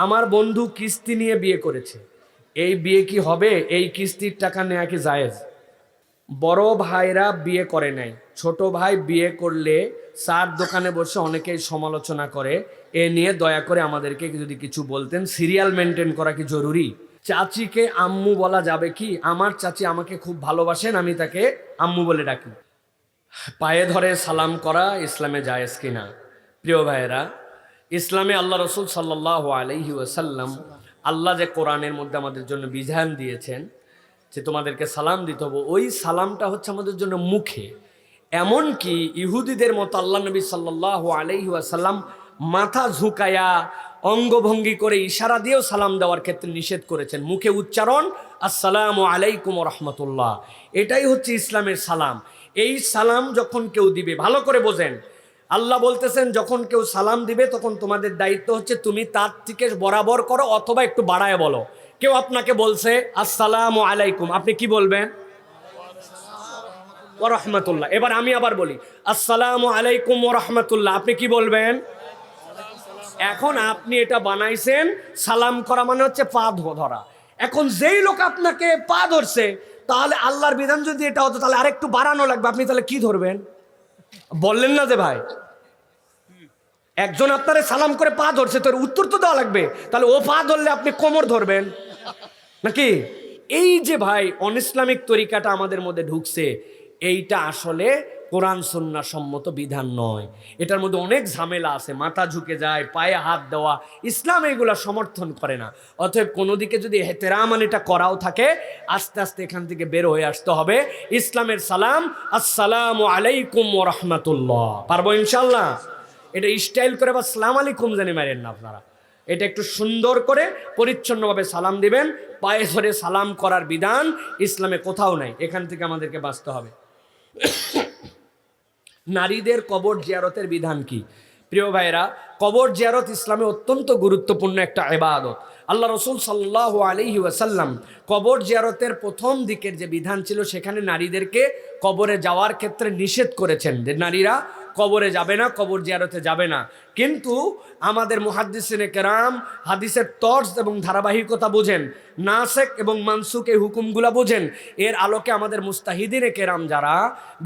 আমার বন্ধু কিস্তি নিয়ে বিয়ে করেছে, এই বিয়ে কি হবে? এই কিস্তির টাকা নেওয়া কি জায়েজ? বড় ভাইরা বিয়ে করে নাই, ছোট ভাই বিয়ে করলে চার দোকানে বসে অনেকেই সমালোচনা করে। এ নিয়ে দয়া করে আমাদেরকে যদি কিছু বলতেন। সিরিয়াল মেনটেন করা কি জরুরি? চাচিকে আম্মু বলা যাবে কি? আমার চাচি আমাকে খুব ভালোবাসেন, আমি তাকে আম্মু বলে ডাকি। পায়ে ধরে সালাম করা ইসলামে জায়েজ কিনা? প্রিয় ভাইয়েরা, ইসলামে আল্লাহ রসুল সাল্লাল্লাহু আলাইহি ওয়াসাল্লাম, আল্লাহ যে কোরআনের মধ্যে আমাদের জন্য বিধান দিয়েছেন যে তোমাদেরকে সালাম দিতে হবে, ওই সালামটা হচ্ছে আমাদের জন্য মুখে। এমনকি ইহুদিদের মতো আল্লাহ নবী সাল্লাল্লাহু আলাইহি ওয়াসাল্লাম মাথা ঝুঁকায়া অঙ্গভঙ্গি করে ইশারা দিয়েও সালাম দেওয়ার ক্ষেত্রে নিষেধ করেছেন। মুখে উচ্চারণ আসসালামু আলাইকুম ওয়া রাহমাতুল্লাহ, এটাই হচ্ছে ইসলামের সালাম। এই সালাম যখন কেউ দিবে, ভালো করে বোঝেন, আল্লাহ বলতেছেন যখন কেউ সালাম দিবে তখন তোমাদের দায়িত্ব হচ্ছে তুমি তার থেকে বরাবর করো অথবা একটু বাড়ায় বলো। কেউ আপনাকে বলছে আসসালামু আলাইকুম, আপনি কি বলবেন? ওয়া রাহমাতুল্লাহ। এবার আমি আবার বলি আসসালামু আলাইকুম ওয়া রাহমাতুল্লাহ, আপনি কি বলবেন? এখন আপনি এটা বানাইছেন, সালাম করা মানে হচ্ছে পা ধরা। এখন যেই লোক আপনাকে পা ধরছে, তাহলে আল্লাহর বিধান যদি এটা হতো তাহলে আরেকটু বাড়ানো লাগবে, আপনি তাহলে কি ধরবেন? বললেন না যে ভাই, একজন আপনারে সালাম করে পা ধরছে, তোর উত্তর তো দেওয়া লাগবে, তাহলে ও পা ধরলে আপনি কোমর ধরবেন নাকি? এই যে ভাই অন ইসলামিক তরিকাটা আমাদের মধ্যে ঢুকছে, এইটা আসলে কোরআন সুন্নাহ সম্মত বিধান নয়। এটার মধ্যে অনেক ঝামেলা আছে, মাথা ঝুঁকে যায়, পায়ে হাত দেওয়া, ইসলাম এগুলা সমর্থন করে না। অতএব কোনো দিকে যদি এহতেরামান এটা করাও থাকে, আস্তে আস্তে এখান থেকে বের হয়ে আসতে হবে। ইসলামের সালাম আসসালামু আলাইকুম ওয়া রাহমাতুল্লাহ, পারবো ইনশাল্লাহ? এটা স্টাইল করে বা সালাম আলাইকুম জানি মারেন না আপনারা, এটা একটু সুন্দর করে পরিচ্ছন্নভাবে সালাম দিবেন। পায়ে ধরে সালাম করার বিধান ইসলামে কোথাও নাই, এখান থেকে আমাদেরকে বাঁচতে হবে। নারীদের কবর জিয়ারতের বিধান কি? প্রিয় ভাইরা, কবর জিয়ারত ইসলামে অত্যন্ত গুরুত্বপূর্ণ একটা ইবাদত। আল্লাহ রসুল সাল্লাল্লাহু আলাইহি ওয়াসাল্লাম কবর জিয়ারতের প্রথম দিকের যে বিধান ছিল, সেখানে নারীদেরকে কবরে যাওয়ার ক্ষেত্রে নিষেধ করেছেন যে নারীরা কবরে যাবে না, কবর জিয়ারতে যাবে না। কিন্তু আমাদের মুহাদ্দিসিনে কেরাম হাদিসের তর্জ এবং ধারাবাহিকতা বোঝেন, নাসেক এবং মানসুক এই হুকুমগুলা বোঝেন। এর আলোকে আমাদের মুস্তাহিদিনে কেরাম যারা,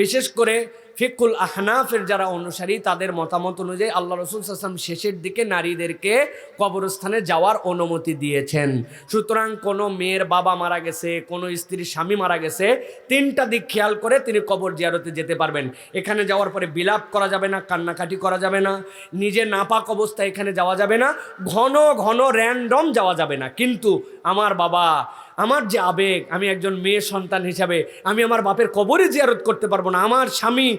বিশেষ করে ফিকুল আহনাফের যারা অনুসারী, তাদের মতামত অনুযায়ী আল্লাহ রসুল সাল্লাল্লাহু আলাইহি ওয়াসাল্লাম শেষের দিকে নারীদেরকে কবরস্থানে যাওয়ার অনুমতি দিয়েছেন। সুতরাং কোনো মেয়ের বাবা মারা গেছে, কোনো স্ত্রীর স্বামী মারা গেছে, তিনটা দিক খেয়াল করে তিনি কবর জিয়ারতে যেতে পারবেন। এখানে যাওয়ার পরে বিলাপ করা যাবে না, কান্নাকাটি করা যাবে না, নিজে নাপাক অবস্থায় এখানে যাওয়া যাবে না, ঘন ঘন র্যান্ডম যাওয়া যাবে না। কিন্তু আমার বাবা, আমার যে আবেগ, আমি একজন মেয়ে সন্তান হিসাবে আমি আমার বাপের কবরে জিয়ারত করতে পারবো না। আমার স্বামী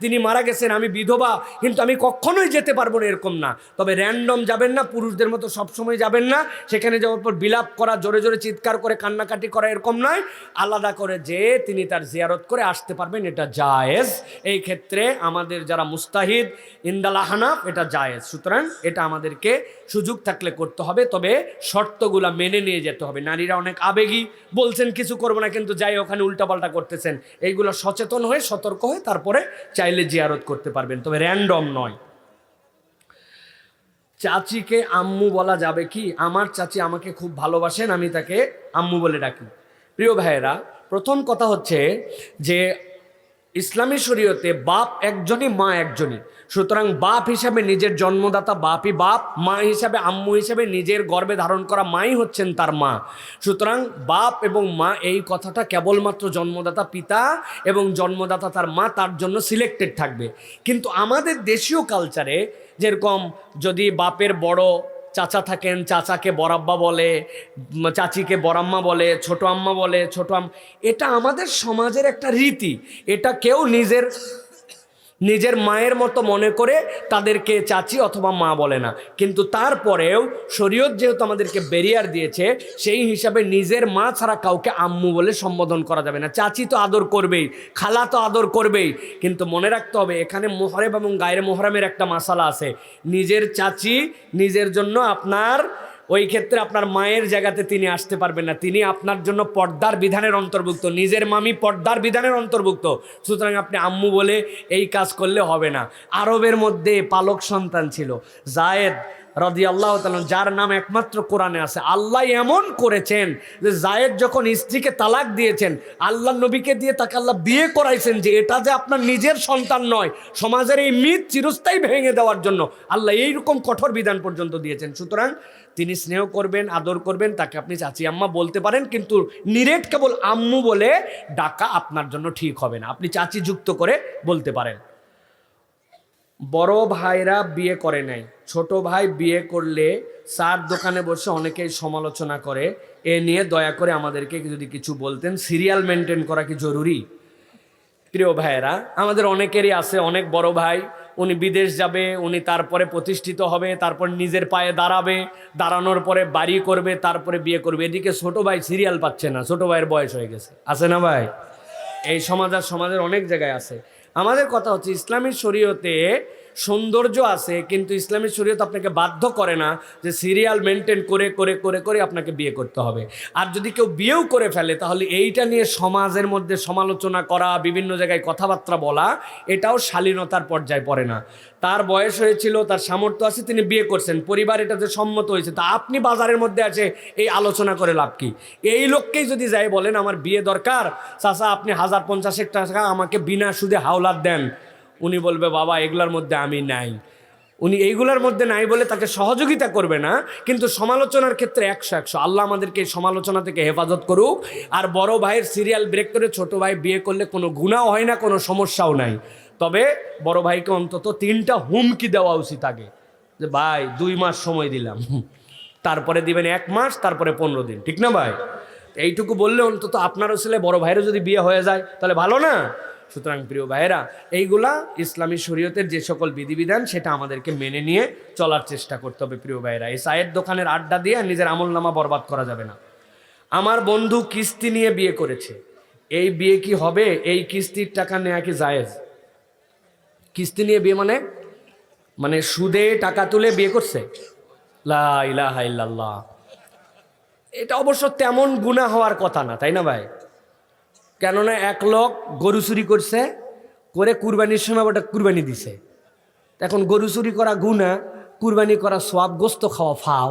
তিনি মারা গেছেন, আমি বিধবা, কিন্তু আমি কখনোই যেতে পারবো না, এরকম না। তবে র্যান্ডম যাবেন না, পুরুষদের মতো সবসময় যাবেন না। সেখানে যাওয়ার পর বিলাপ করা, জোরে জোরে চিৎকার করে কান্নাকাটি করা, এরকম নয়। আলাদা করে যে তিনি তার জিয়ারত করে আসতে পারবেন, এটা জায়েজ। এই ক্ষেত্রে আমাদের যারা মুস্তাহিদ ইনদাল আহনাফ, এটা জায়েজ। সুতরাং এটা আমাদেরকে সুযোগ থাকলে করতে হবে, তবে শর্তগুলা মেনে নিয়ে যেতে হবে। নারীরা অনেক আবেগী, বলছেন কিছু করবো না, কিন্তু যাই ওখানে উল্টাপাল্টা করতেছেন। এইগুলো সচেতন হয়ে সতর্ক হয়ে তারপরে চাইলে জিয়ারত করতে পারবেন, তবে র্যান্ডম নয়। চাচিকে আম্মু বলা যাবে কি? আমার চাচি আমাকে খুব ভালোবাসেন, আমি তাকে আম্মু বলে ডাকি। প্রিয় ভাইয়েরা, প্রথম কথা হচ্ছে যে ইসলামী শরীয়তে বাপ একজনই, মা একজনই। সুতরাং বাপ হিসাবে নিজের জন্মদাতা বাপই বাপ, মা হিসাবে, আম্মু হিসাবে নিজের গর্ভে ধারণ করা মাই হচ্ছেন তার মা। সুতরাং বাপ এবং মা, এই কথাটা কেবলমাত্র জন্মদাতা পিতা এবং জন্মদাতা তার মা, তার জন্য সিলেক্টেড থাকবে। কিন্তু আমাদের দেশীয় কালচারে যেরকম যদি বাপের বড় চাচা থাকেন, চাচাকে বড়াব্বা বলে, চাচিকে বড়াম্মা বলে, ছোট আম্মা বলে, ছোট এটা আমাদের সমাজের একটা রীতি। এটা কেউ নিজের মায়ের মতো মনে করে তাদেরকে চাচি অথবা মা বলে না। কিন্তু তারপরেও শরীয়ত যেহেতু আমাদেরকে ব্যারিয়ার দিয়েছে, সেই হিসাবে নিজের মা ছাড়া কাউকে আম্মু বলে সম্বোধন করা যাবে না। চাচি তো আদর করবেই, খালা তো আদর করবেই, কিন্তু মনে রাখতে হবে এখানে মুহরম এবং গায়রে মুহরমের একটা মাসালা আছে। নিজের চাচি নিজের জন্য আপনার, ওই ক্ষেত্রে আপনার মায়ের জায়গাতে তিনি আসতে পারবেন না, তিনি আপনার জন্য পর্দার বিধানের অন্তর্ভুক্ত। নিজের মামি পর্দার বিধানের অন্তর্ভুক্ত। সুতরাং আপনি আম্মু বলে এই কাজ করলে হবে না। আরবের মধ্যে পালক সন্তান ছিল, জায়েদ রাদিয়াল্লাহু তাআলা, যার নাম একমাত্র কোরআনে আছে। আল্লাহ এমন করেছেন যে জায়েদ যখন স্ত্রীকে তালাক দিয়েছেন, আল্লাহ নবীকে দিয়ে তাকে আল্লাহ বিয়ে করাইছেন, যে এটা যে আপনার নিজের সন্তান নয়, সমাজের এই মিথ চিরস্থায়ী ভেঙে দেওয়ার জন্য আল্লাহ এইরকম কঠোর বিধান পর্যন্ত দিয়েছেন। সুতরাং তিনি স্নেহ করবেন, আদর করবেন, তাকে আপনি চাচি আম্মা বলতে পারেন, কিন্তু নিরেট কেবল আম্মু বলে ডাকা আপনার জন্য ঠিক হবে না, আপনি চাচি যুক্ত করে বলতে পারেন। বড় ভাইরা বিয়ে করে নাই, ছোট ভাই বিয়ে করলে চার দোকানে বসে অনেকেই সমালোচনা করে, এ নিয়ে দয়া করে আমাদেরকে যদি কিছু বলতেন। সিরিয়াল মেনটেন করা কি জরুরি? প্রিয় ভাইয়েরা, আমাদের অনেকেরই আছে অনেক বড় ভাই, উনি বিদেশ যাবে, উনি তারপরে প্রতিষ্ঠিত হবে, তারপর নিজের পায়ে দাঁড়াবে, দাঁড়ানোর পরে বাড়ি করবে, তারপরে বিয়ে করবে। এদিকে ছোট ভাই সিরিয়াল পাচ্ছে না, ছোট ভাইয়ের বয়স হয়ে গেছে, আছে না ভাই? এই সমাজের অনেক জায়গায় আছে। আমাদের কথা হচ্ছে ইসলামী শরীয়তে সৌন্দর্য আছে, কিন্তু ইসলামী শরীয়ত আপনাকে বাধ্য করে না যে সিরিয়াল মেনটেন করে করে করে করে আপনাকে বিয়ে করতে হবে। আর যদি কেউ বিয়েও করে ফেলে, তাহলে এইটা নিয়ে সমাজের মধ্যে সমালোচনা করা, বিভিন্ন জায়গায় কথাবার্তা বলা, এটাও শালীনতার পর্যায়ে পড়ে না। তার বয়স হয়েছিল, তার সামর্থ্য আছে, তিনি বিয়ে করছেন, পরিবার এটাতে সম্মত হয়েছে, তা আপনি বাজারের মধ্যে আছে এই আলোচনা করে লাভ কি? এই লোককেই যদি যাই বলেন আমার বিয়ে দরকার, চাচা আপনি 1050 টাকা আমাকে বিনা সুদে হাওলাত দেন, উনি বলবে বাবা এগুলার মধ্যে আমি নাই। উনি এইগুলার মধ্যে নাই বলে তাকে সহযোগিতা করবে না, কিন্তু সমালোচনার ক্ষেত্রে 100-100। আল্লাহ আমাদেরকে এই সমালোচনা থেকে হেফাজত করুক। আর বড় ভাইয়ের সিরিয়াল ব্রেক করে ছোট ভাই বিয়ে করলে কোনো গুনাহও হয় না, কোনো সমস্যাও নাই। তবে বড় ভাইকে অন্তত 3টা হুমকি দেওয়া উচিত আগে, যে ভাই 2 মাস সময় দিলাম, তারপরে দিবেন 1 মাস, তারপরে 15 দিন, ঠিক না ভাই? এইটুকু বললে অন্তত আপনারও ছেলে বড় ভাইয়েরও যদি বিয়ে হয়ে যায় তাহলে ভালো না? সুতরাং প্রিয় ভাইয়েরা, এইগুলা ইসলামী শরীয়তের যে সকল বিধিবিধান, সেটা আমাদেরকে মেনে নিয়ে চলার চেষ্টা করতে হবে। প্রিয় ভাইয়েরা, এই চায়ের দোকানের আড্ডা দিয়ে নিজের আমলনামা বরবাদ করা যাবে না। আমার বন্ধু কিস্তি নিয়ে বিয়ে করেছে, এই বিয়ে কি হবে? এই কিস্তির টাকা নেওয়া কি জায়েজ? কিস্তি নিয়ে বিয়ে মানে সুদে টাকা তুলে বিয়ে করছে? লা ইলাহা ইল্লাল্লাহ। এটা অবশ্য তেমন গুনাহ হওয়ার কথা না, তাই না ভাই? কেননা এক লোক গরু চুরি করছে, করে কুরবানির সময় ওটা কুরবানি দিছে। এখন গরু চুরি করা গুনাহ, কুরবানি করা সওয়াব, গোস্ত খাওয়া ফাও।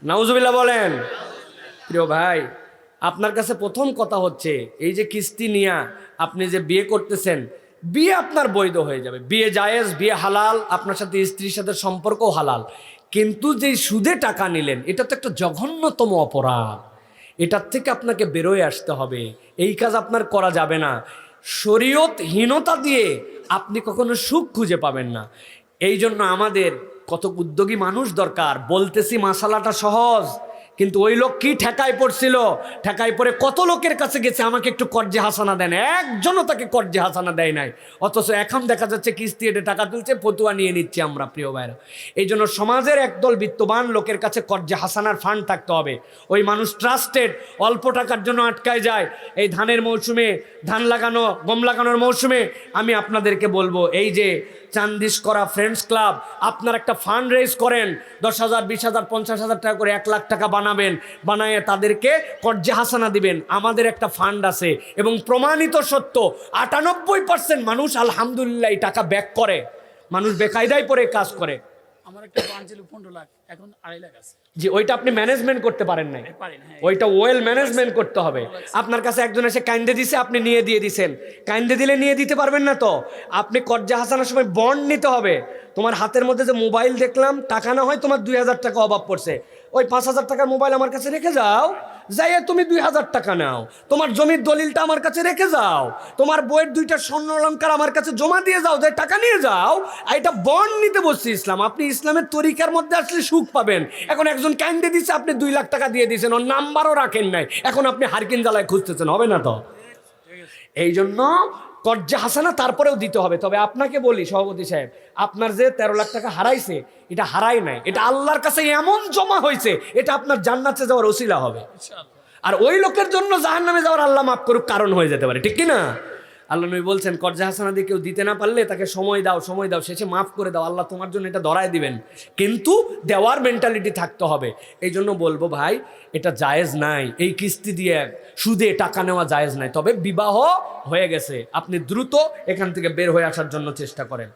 নাউজুবিল্লাহ বলেন। প্রিয় ভাই, আপনার কাছে প্রথম কথা হচ্ছে, এই যে কিস্তি নিয়া আপনি যে বিয়ে করতেছেন, বিয়ে আপনার বৈধ হয়ে যাবে, বিয়ে জায়েজ, বিয়ে হালাল, আপনার সাথে স্ত্রীর সাথে সম্পর্কও হালাল। কিন্তু যে সুদে টাকা নিলেন, এটা তো একটা জঘন্যতম অপরাধ। এটার থেকে আপনাকে বেরোয় আসতে হবে, এই কাজ আপনার করা যাবে না। শরীয়তহীনতা দিয়ে আপনি কখনো সুখ খুঁজে পাবেন না। এই জন্য আমাদের কত উদ্যোগী মানুষ দরকার। বলতেছি মাসালাটা সহজ, কিন্তু ওই লোক কি ঠেকায় পড়ছিল, ঠেকায় পড়ে কত লোকের কাছে গেছে, আমাকে একটু কর্জে হাসানা দেন, একজনও তাকে কর্জে হাসানা দেয় নাই। অথচ এখন দেখা যাচ্ছে কিস্তি এটে টাকা তুলছে, ফতুয়া নিয়ে নিচ্ছে আমরা। প্রিয় ভাইরা, এই জন্য সমাজের একদল বিত্তবান লোকের কাছে কর্জে হাসানার ফান্ড থাকতে হবে। ওই মানুষ ট্রাস্টেড, অল্প টাকার জন্য আটকায় যায়। এই ধানের মৌসুমে, ধান লাগানো, গম লাগানোর মৌসুমে আমি আপনাদেরকে বলবো, এই যে চান্দিশ করা ফ্রেন্ডস ক্লাব, আপনার একটা ফান্ড রেজ করেন, 10,000, 20,000, 50,000 টাকা করে, 1 লাখ টাকা বানাবেন, বানায় তাদেরকে কর্জে হাসানা দিবেন। আমাদের একটা ফান্ড আছে এবং প্রমাণিত সত্য, 98% মানুষ আলহামদুলিল্লাহ এই টাকা ব্যাক করে। মানুষ বেকায়দায় পরে কাজ করে। আমার একটা ফান্ড ছিল 15 লাখ, এখন 2.5 লাখ আছে। জি, ওইটা আপনি ম্যানেজমেন্ট করতে পারেন নাই, ওইটা ওয়েল ম্যানেজমেন্ট করতে হবে। আপনার কাছে একজন এসে কাইন্দে দিছে, আপনি নিয়ে দিয়ে দিছেন, কাইন্দে দিলে নিয়ে দিতে পারবেন না তো। আপনি কর্জা হাসানোর সময় বন্ড নিতে হবে। তোমার হাতের মধ্যে যে মোবাইল দেখলাম, টাকা না হয় তোমার 2,000 টাকা অভাব পড়ছে, ওই 5,000 টাকার মোবাইল আমার কাছে রেখে যাও, যাইয়ে তুমি 2,000 টাকা নাও, তোমার জমির দলিলটা আমার কাছে রেখে যাও, তোমার বইয়ের 2টা স্বর্ণ অলংকার আমার কাছে জমা দিয়ে যাও, যে টাকা নিয়ে যাও। আর এটা বন্ড নিতে বসছে ইসলাম। আপনি ইসলামের তরিকার মধ্যে আসলে সুখ পাবেন। এখন একজন কাইন্দে দিচ্ছে, আপনি 2 লাখ টাকা দিয়ে দিয়েছেন, ওর নাম্বারও রাখেন নাই, এখন আপনি হারকিন জ্বালায় খুঁজতেছেন, হবে না তো। এই জন্য কর্জা হাসানা তারপরেও দিতে হবে। তবে আপনাকে বলি সভাপতি সাহেব, আপনার যে 13 লাখ টাকা হারাইছে, এটা হারাই নাই, এটা আল্লাহর কাছে এমন জমা হয়েছে, এটা আপনার জান্নাতে যাওয়ার ওসিলা হবে। আর ওই লোকের জন্য জাহান্নামে যাওয়ার আল্লাহ মাফ করুক কারণ হয়ে যেতে পারে, ঠিক কি না? আল্লাহ নবী বলছেন, কর্জা হাসানা দিয়ে কেউ দিতে না পারলে তাকে সময় দাও, সময় দাও, শেষে মাফ করে দাও, আল্লাহ তোমার জন্য এটা ধরায় দিবেন। কিন্তু দেওয়ার মেন্টালিটি থাকতে হবে। এই জন্য বলবো ভাই, এটা জায়েজ নাই, এই কিস্তি দিয়ে সুদে টাকা নেওয়া জায়েজ নাই। তবে বিবাহ হয়ে গেছে, আপনি দ্রুত এখান থেকে বের হয়ে আসার জন্য চেষ্টা করেন।